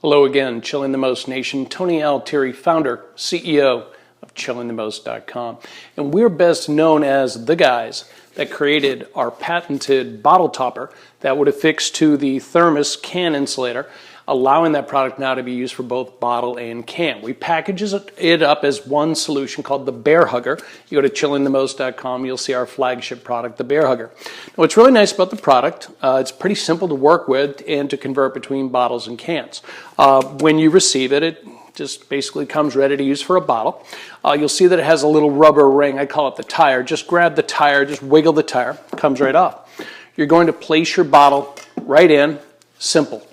Hello again, Chilling the Most Nation. Tony Altieri, founder, CEO of chillingthemost.com. And we're best known as the guys that created our patented bottle topper that would affix to the thermos can insulator, allowing that product now to be used for both bottle and can. We package it up as one solution called the Bear Hugger. You go to chillingthemost.com, you'll see our flagship product, the Bear Hugger. Now, what's really nice about the product, it's pretty simple to work with and to convert between bottles and cans. When you receive it, it just basically comes ready to use for a bottle. You'll see that it has a little rubber ring. I call it the tire. Just grab the tire, just wiggle the tire, it comes right off. You're going to place your bottle right in, simple.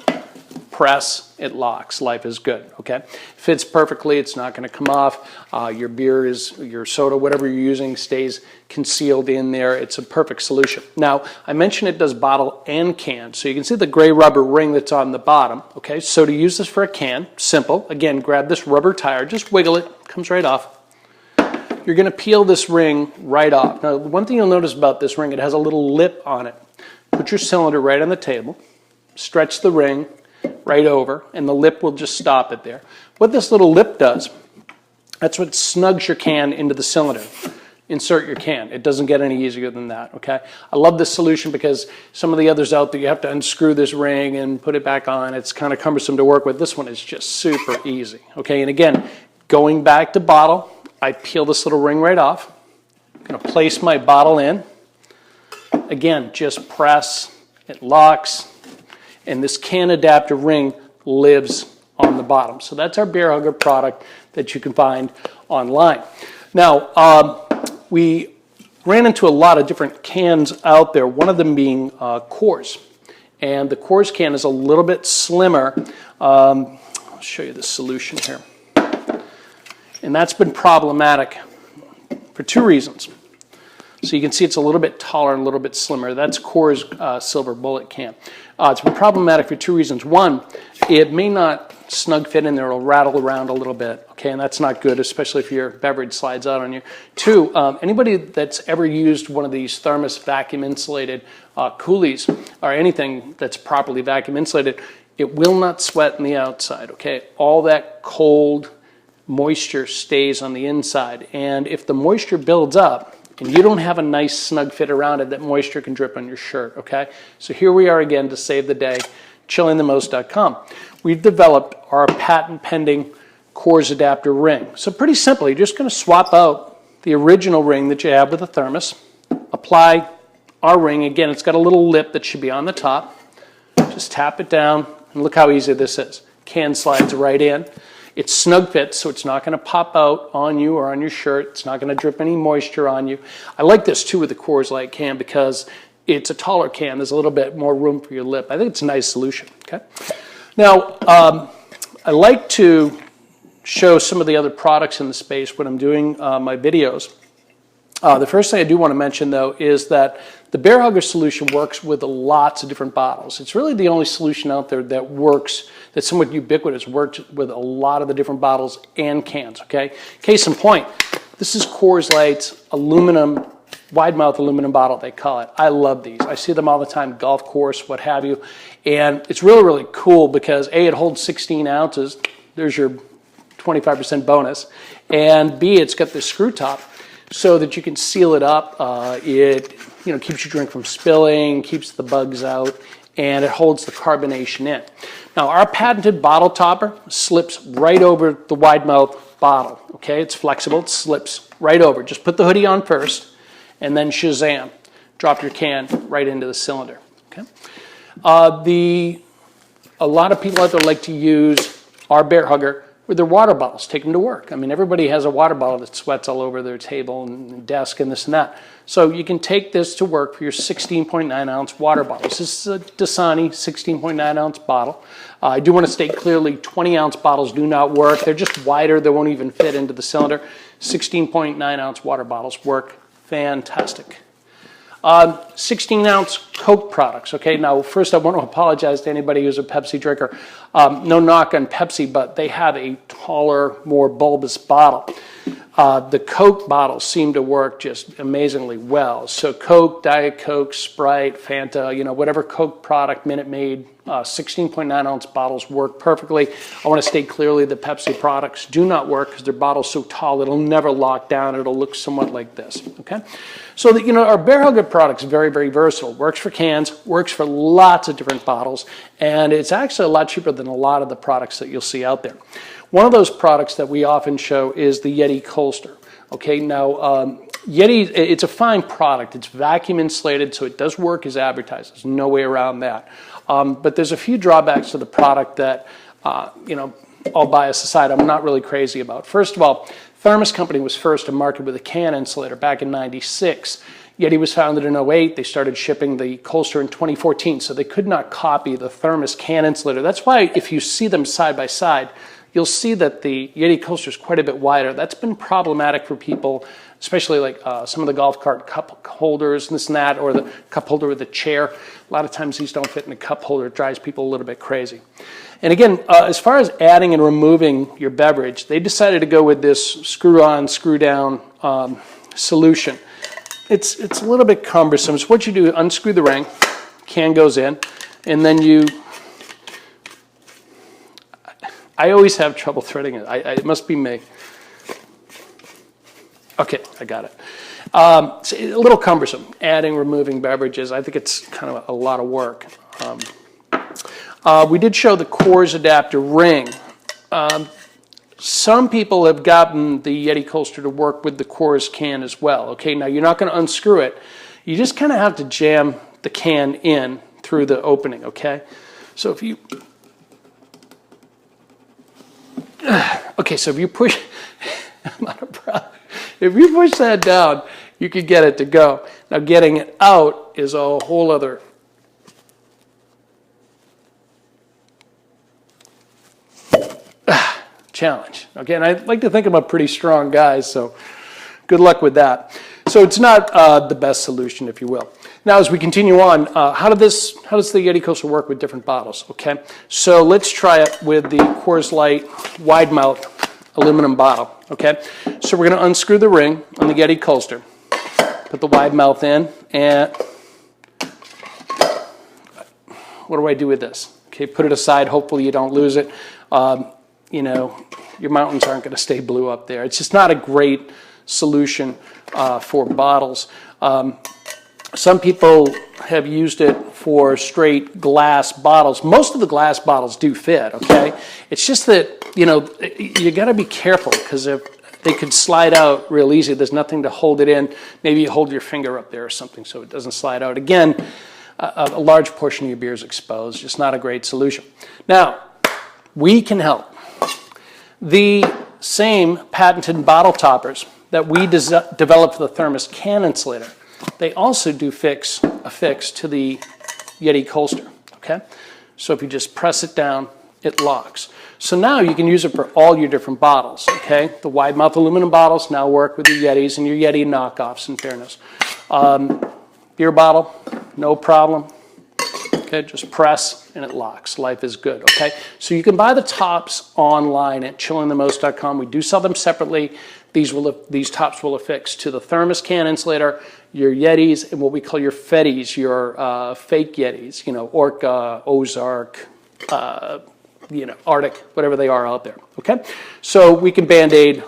Press, it locks. Life is good, okay? Fits perfectly, it's not going to come off. Your beer, your soda, whatever you're using stays concealed in there. It's a perfect solution. Now, I mentioned it does bottle and can, so you can see the gray rubber ring that's on the bottom, okay? So to use this for a can, simple. Again, grab this rubber tire, just wiggle it, comes right off. You're going to peel this ring right off. Now, one thing you'll notice about this ring, it has a little lip on it. Put your cylinder right on the table, stretch the ring right over, and the lip will just stop it there. What this little lip does, that's what snugs your can into the cylinder. Insert your can. It doesn't get any easier than that, okay? I love this solution because some of the others out there, you have to unscrew this ring and put it back on. It's kind of cumbersome to work with. This one is just super easy, okay? And again, going back to bottle, I peel this little ring right off. I'm going to place my bottle in. Again, just press, it locks, and this can adapter ring lives on the bottom. So that's our Bear Hugger product that you can find online. Now, we ran into a lot of different cans out there, one of them being Coors. And the Coors can is a little bit slimmer. I'll show you the solution here. And that's been problematic for two reasons. So you can see it's a little bit taller and a little bit slimmer. That's Coors Silver Bullet can. It's been problematic for two reasons. One, it may not snug fit in there. It'll rattle around a little bit, okay, and that's not good, especially if your beverage slides out on you. Two, anybody that's ever used one of these thermos vacuum insulated COOLIES or anything that's properly vacuum insulated, it will not sweat on the outside, okay? All that cold moisture stays on the inside, and if the moisture builds up, and you don't have a nice snug fit around it, that moisture can drip on your shirt, okay? So here we are again to save the day, chillingthemost.com. We've developed our patent-pending Coors adapter ring. So pretty simple, you're just going to swap out the original ring that you have with the thermos, apply our ring. Again, it's got a little lip that should be on the top. Just tap it down, and look how easy this is. Can slides right in. It's snug fit, so it's not going to pop out on you or on your shirt. It's not going to drip any moisture on you. I like this too with the Coors Light can because it's a taller can. There's a little bit more room for your lip. I think it's a nice solution. Okay. Now, I like to show some of the other products in the space when I'm doing my videos. The first thing I do want to mention, though, is that the Bear Hugger solution works with lots of different bottles. It's really the only solution out there that works, that's somewhat ubiquitous, works with a lot of the different bottles and cans, okay? Case in point, this is Coors Light's aluminum, wide mouth aluminum bottle, they call it. I love these. I see them all the time, golf course, what have you. And it's really, really cool because A, it holds 16 ounces. There's your 25% bonus. And B, it's got this screw top so that you can seal it up. It keeps your drink from spilling, keeps the bugs out, and it holds the carbonation in. Now, our patented bottle topper slips right over the wide mouth bottle. Okay, it's flexible, it slips right over. Just put the hoodie on first, and then shazam, drop your can right into the cylinder. Okay, a lot of people out there like to use our Bear Hugger with their water bottles, take them to work. I mean, everybody has a water bottle that sweats all over their table and desk and this and that. So you can take this to work for your 16.9 ounce water bottles. This is a Dasani 16.9 ounce bottle. I do want to state clearly 20 ounce bottles do not work. They're just wider, they won't even fit into the cylinder. 16.9 ounce water bottles work fantastic. 16 ounce Coke products. Okay, now first I want to apologize to anybody who's a Pepsi drinker. No knock on Pepsi, but they have a taller, more bulbous bottle. The Coke bottles seem to work just amazingly well. So Coke, Diet Coke, Sprite, Fanta, whatever Coke product, Minute Maid, 16.9 ounce bottles work perfectly. I want to state clearly the Pepsi products do not work because their bottle's so tall it'll never lock down. It'll look somewhat like this, okay? So that, our Bear Hugger product is very, very versatile. Works for cans, works for lots of different bottles, and it's actually a lot cheaper than a lot of the products that you'll see out there. One of those products that we often show is the Yeti Coaster. Okay, now Yeti, it's a fine product. It's vacuum insulated, so it does work as advertised. There's no way around that. But there's a few drawbacks to the product that, all bias aside, I'm not really crazy about. First of all, Thermos Company was first to market with a can insulator back in '96. Yeti was founded in '08. They started shipping the Coaster in 2014, so they could not copy the Thermos can insulator. That's why if you see them side by side, you'll see that the Yeti Coaster is quite a bit wider. That's been problematic for people, especially like some of the golf cart cup holders and this and that, or the cup holder with the chair. A lot of times these don't fit in the cup holder. It drives people a little bit crazy. And again, as far as adding and removing your beverage, they decided to go with this screw-on, screw-down solution. It's a little bit cumbersome. So what you do, unscrew the ring, can goes in, and then I always have trouble threading it. It must be me. Okay, I got it. It's a little cumbersome, adding, removing beverages. I think it's kind of a lot of work. We did show the Coors adapter ring. Some people have gotten the Yeti Coaster to work with the Coors can as well. Okay, now you're not going to unscrew it. You just kind of have to jam the can in through the opening, okay? So if you... Okay, so if you push... I'm not a pro. If you push that down, you could get it to go. Now getting it out is a whole other... challenge. Okay, and I like to think I'm a pretty strong guy, so good luck with that. So it's not the best solution, if you will. Now, as we continue on, how does the Yeti Coaster work with different bottles? Okay, so let's try it with the Coors Light wide mouth aluminum bottle. Okay, so we're going to unscrew the ring on the Yeti Coaster, put the wide mouth in, and what do I do with this? Okay, put it aside. Hopefully you don't lose it. Your mountains aren't going to stay blue up there. It's just not a great solution for bottles. Some people have used it for straight glass bottles. Most of the glass bottles do fit, okay? It's just that, you got to be careful because if they could slide out real easy. There's nothing to hold it in. Maybe you hold your finger up there or something so it doesn't slide out. Again, a large portion of your beer is exposed. Just not a great solution. Now, we can help. The same patented bottle toppers that we developed for the Thermos can insulator, they also do affix to the Yeti Coaster, okay? So if you just press it down, it locks. So now you can use it for all your different bottles, okay? The wide mouth aluminum bottles now work with your Yetis and your Yeti knockoffs, in fairness. Beer bottle, no problem. Okay, just press and it locks. Life is good, okay? So you can buy the tops online at chillingthemost.com. We do sell them separately. These tops will affix to the Thermos can insulator, your Yetis, and what we call your Fetties, your fake Yetis, Orca, Ozark, Arctic, whatever they are out there, okay? So we can Band-Aid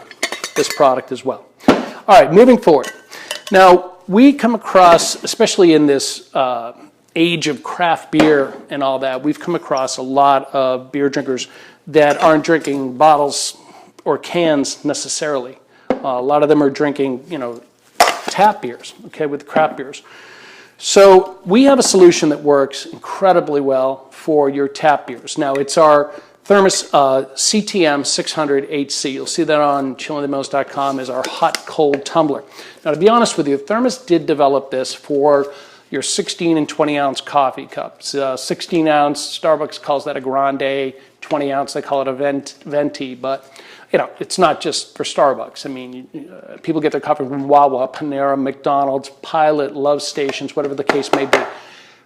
this product as well. All right, moving forward. Now, we come across, especially in this age of craft beer and all that, we've come across a lot of beer drinkers that aren't drinking bottles or cans necessarily. A lot of them are drinking, tap beers, okay, with craft beers. So we have a solution that works incredibly well for your tap beers. Now, it's our Thermos CTM 600 HC. You'll see that on chillingthemost.com as our hot cold tumbler. Now, to be honest with you, Thermos did develop this for your 16 and 20 ounce coffee cups. 16 ounce, Starbucks calls that a grande. 20 ounce, they call it a venti. But it's not just for Starbucks. I mean, people get their coffee from Wawa, Panera, McDonald's, Pilot, Love Stations, whatever the case may be.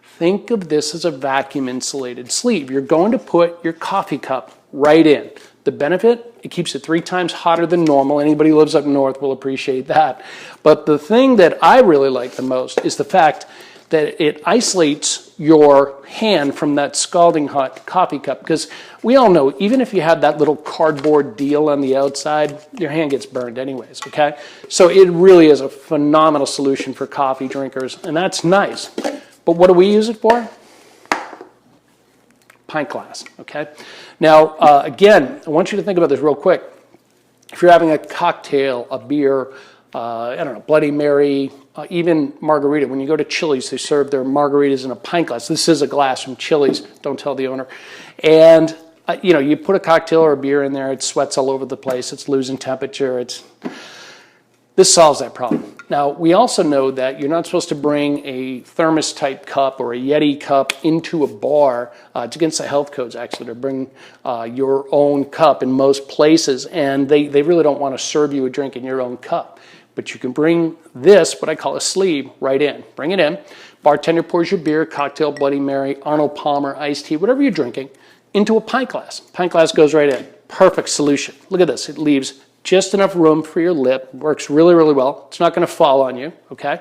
Think of this as a vacuum insulated sleeve. You're going to put your coffee cup right in. The benefit, it keeps it 3 times hotter than normal. Anybody who lives up north will appreciate that. But the thing that I really like the most is the fact that it isolates your hand from that scalding hot coffee cup, because we all know, even if you have that little cardboard deal on the outside, your hand gets burned anyways, okay? So it really is a phenomenal solution for coffee drinkers, and that's nice. But what do we use it for? Pint glass, okay? Now, again, I want you to think about this real quick. If you're having a cocktail, a beer, I don't know, Bloody Mary, even margarita. When you go to Chili's, they serve their margaritas in a pint glass. This is a glass from Chili's. Don't tell the owner. And, you know, you put a cocktail or a beer in there, it sweats all over the place, it's losing temperature. This solves that problem. Now, we also know that you're not supposed to bring a thermos-type cup or a Yeti cup into a bar. It's against the health codes, actually, to bring your own cup in most places, and they really don't want to serve you a drink in your own cup. But you can bring this, what I call a sleeve, right in. Bring it in. Bartender pours your beer, cocktail, Bloody Mary, Arnold Palmer, iced tea, whatever you're drinking, into a pint glass. Pint glass goes right in. Perfect solution. Look at this. It leaves just enough room for your lip. Works really, really well. It's not going to fall on you, okay?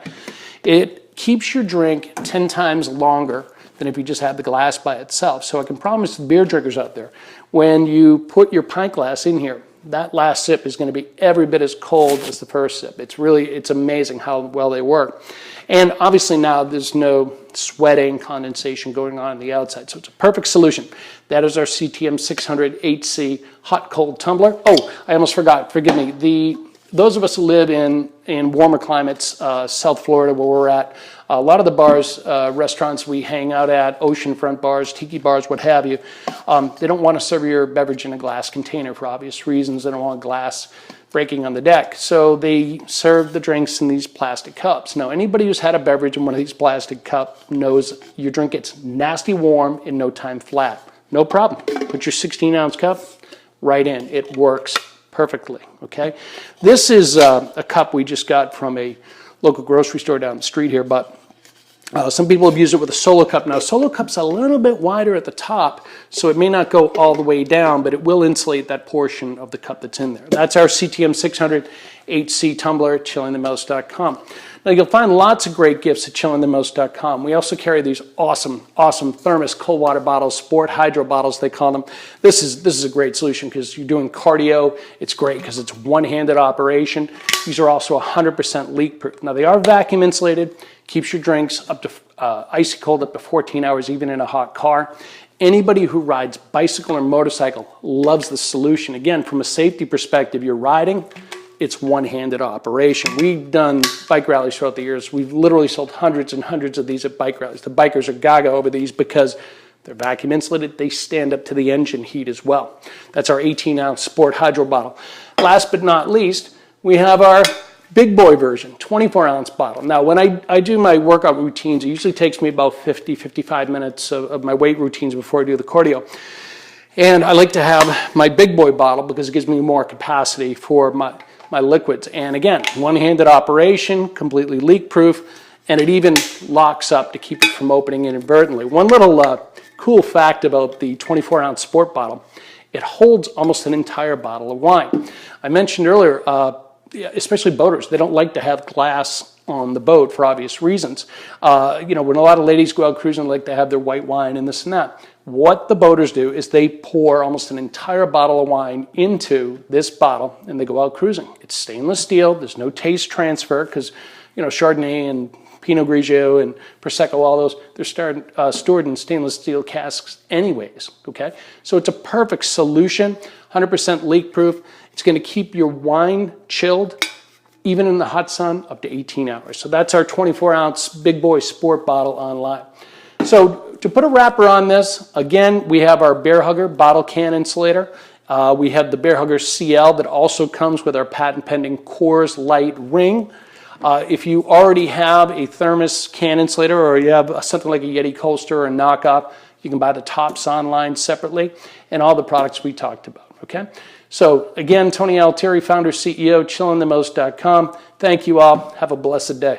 It keeps your drink 10 times longer than if you just had the glass by itself. So I can promise the beer drinkers out there, when you put your pint glass in here, that last sip is going to be every bit as cold as the first sip. It's amazing how well they work. And obviously now there's no sweating, condensation going on the outside. So it's a perfect solution. That is our CTM 600 HC hot cold tumbler. Oh, I almost forgot, forgive me. Those of us who live in warmer climates, South Florida where we're at, a lot of the bars, restaurants we hang out at, oceanfront bars, tiki bars, what have you, they don't want to serve your beverage in a glass container for obvious reasons. They don't want glass breaking on the deck. So they serve the drinks in these plastic cups. Now, anybody who's had a beverage in one of these plastic cups knows your drink gets nasty warm in no time flat. No problem. Put your 16-ounce cup right in. It works perfectly, okay? This is a cup we just got from a local grocery store down the street here, but some people have used it with a solo cup. Now, a solo cup's a little bit wider at the top, so it may not go all the way down, but it will insulate that portion of the cup that's in there. That's our CTM 600 HC tumbler at chillingthemost.com. Now, you'll find lots of great gifts at chillingthemost.com. We also carry these awesome thermos cold water bottles, sport hydro bottles, they call them. This is a great solution because you're doing cardio. It's great because it's one-handed operation. These are also 100% leak-proof. Now, they are vacuum insulated, keeps your drinks up to icy cold up to 14 hours, even in a hot car. Anybody who rides bicycle or motorcycle loves the solution. Again, from a safety perspective, you're riding, it's one-handed operation. We've done bike rallies throughout the years. We've literally sold hundreds and hundreds of these at bike rallies. The bikers are gaga over these because they're vacuum insulated. They stand up to the engine heat as well. That's our 18-ounce sport hydro bottle. Last but not least, we have our big boy version, 24-ounce bottle. Now, when I do my workout routines, it usually takes me about 55 minutes of my weight routines before I do the cardio. And I like to have my big boy bottle because it gives me more capacity for my liquids. And again, one-handed operation, completely leak-proof, and it even locks up to keep it from opening inadvertently. One little cool fact about the 24-ounce sport bottle, it holds almost an entire bottle of wine. I mentioned earlier, especially boaters, they don't like to have glass on the boat for obvious reasons. You know, when a lot of ladies go out cruising, they like to have their white wine and this and that. What the boaters do is they pour almost an entire bottle of wine into this bottle and they go out cruising. It's stainless steel. There's no taste transfer because, you know, Chardonnay and Pinot Grigio and Prosecco, all those, they're stored in stainless steel casks anyways, okay? So it's a perfect solution, 100% leak-proof. It's going to keep your wine chilled, even in the hot sun, up to 18 hours. So that's our 24-ounce big boy sport bottle online. So to put a wrapper on this, again, we have our Bear Hugger bottle can insulator. We have the Bear Hugger CL that also comes with our patent-pending Coors Light ring. If you already have a thermos can insulator or you have something like a Yeti coaster or a knockoff, you can buy the tops online separately and all the products we talked about, okay? So again, Tony Altieri, founder, CEO, chillingthemost.com. Thank you all. Have a blessed day.